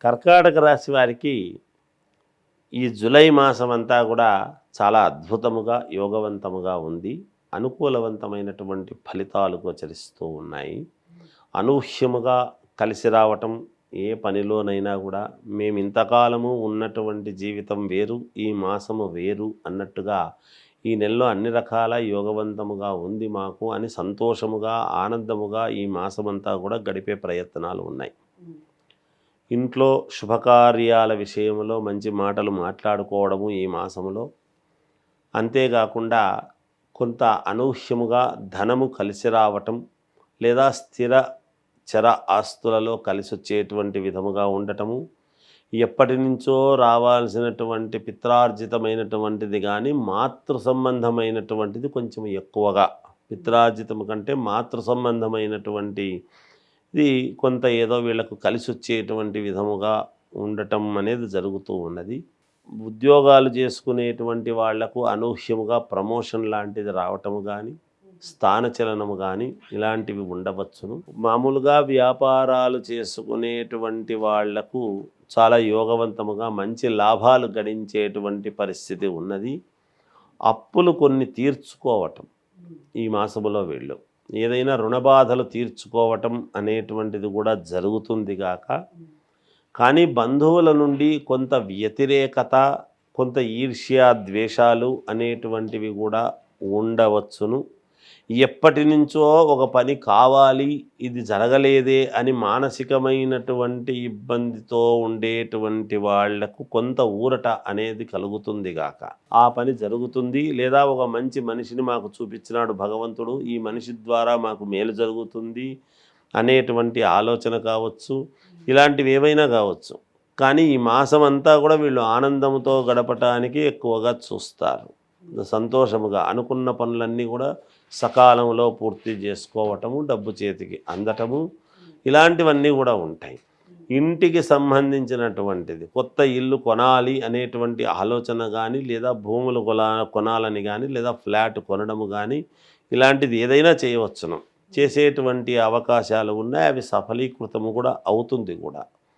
కర్కాటక రాశి వారికి ఈ జూలై మాసం అంతా కూడా చాలా అద్భుతముగా యోగవంతముగా ఉంది. అనుకూలవంతమైనటువంటి ఫలితాలు గోచరిస్తూ ఉన్నాయి. అనూహ్యముగా కలిసి రావటం, ఏ పనిలోనైనా కూడా మేము ఇంతకాలము ఉన్నటువంటి జీవితం వేరు, ఈ మాసము వేరు అన్నట్టుగా ఈ నెలలో అన్ని రకాల యోగవంతముగా ఉంది మాకు అని సంతోషముగా ఆనందముగా ఈ మాసమంతా కూడా గడిపే ప్రయత్నాలు ఉన్నాయి. ఇంట్లో శుభకార్యాల విషయంలో మంచి మాటలు మాట్లాడుకోవడము ఈ మాసంలో, అంతేకాకుండా కొంత అనూహ్యముగా ధనము కలిసి రావటం లేదా స్థిర చర ఆస్తులలో కలిసి వచ్చేటువంటి విధముగా ఉండటము, ఎప్పటి నుంచో రావాల్సినటువంటి పిత్రార్జితమైనటువంటిది కానీ మాతృ సంబంధమైనటువంటిది కొంచెం ఎక్కువగా, పిత్రార్జితము కంటే మాతృ సంబంధమైనటువంటి ఇది కొంత ఏదో వీళ్ళకు కలిసి వచ్చేటువంటి విధముగా ఉండటం అనేది జరుగుతూ ఉన్నది. ఉద్యోగాలు చేసుకునేటువంటి వాళ్లకు అనూహ్యముగా ప్రమోషన్ లాంటిది రావటము కానీ, స్థానచలనము కానీ ఇలాంటివి ఉండవచ్చును. మామూలుగా వ్యాపారాలు చేసుకునేటువంటి వాళ్లకు చాలా యోగవంతముగా మంచి లాభాలు గడించేటువంటి పరిస్థితి ఉన్నది. అప్పులు కొన్ని తీర్చుకోవటం ఈ మాసములో వీళ్ళు ఏదైనా రుణబాధలు తీర్చుకోవటం అనేటువంటిది కూడా జరుగుతుంది గాక, కానీ బంధువుల నుండి కొంత వ్యతిరేకత, కొంత ఈర్ష్య ద్వేషాలు అనేటువంటివి కూడా ఉండవచ్చును. ఎప్పటి నుంచో ఒక పని కావాలి, ఇది జరగలేదే అని మానసికమైనటువంటి ఇబ్బందితో ఉండేటువంటి వాళ్లకు కొంత ఊరట అనేది కలుగుతుంది గాక, ఆ పని జరుగుతుంది, లేదా ఒక మంచి మనిషిని మాకు చూపించినాడు భగవంతుడు, ఈ మనిషి ద్వారా మాకు మేలు జరుగుతుంది అనేటువంటి ఆలోచన కావచ్చు, ఇలాంటివి ఏవైనా కావచ్చు. కానీ ఈ మాసం అంతా కూడా వీళ్ళు ఆనందంతో గడపటానికి ఎక్కువగా చూస్తారు. సంతోషముగా అనుకున్న పనులన్నీ కూడా సకాలంలో పూర్తి చేసుకోవటము, డబ్బు చేతికి అందటము, ఇలాంటివన్నీ కూడా ఉంటాయి. ఇంటికి సంబంధించినటువంటిది కొత్త ఇల్లు కొనాలి అనేటువంటి ఆలోచన కానీ, లేదా భూములు కొనాలని కానీ, లేదా ఫ్లాట్ కొనడము కానీ, ఇలాంటిది ఏదైనా చేయవచ్చును. చేసేటువంటి అవకాశాలు ఉన్నాయి, అవి సఫలీకృతము కూడా అవుతుంది కూడా.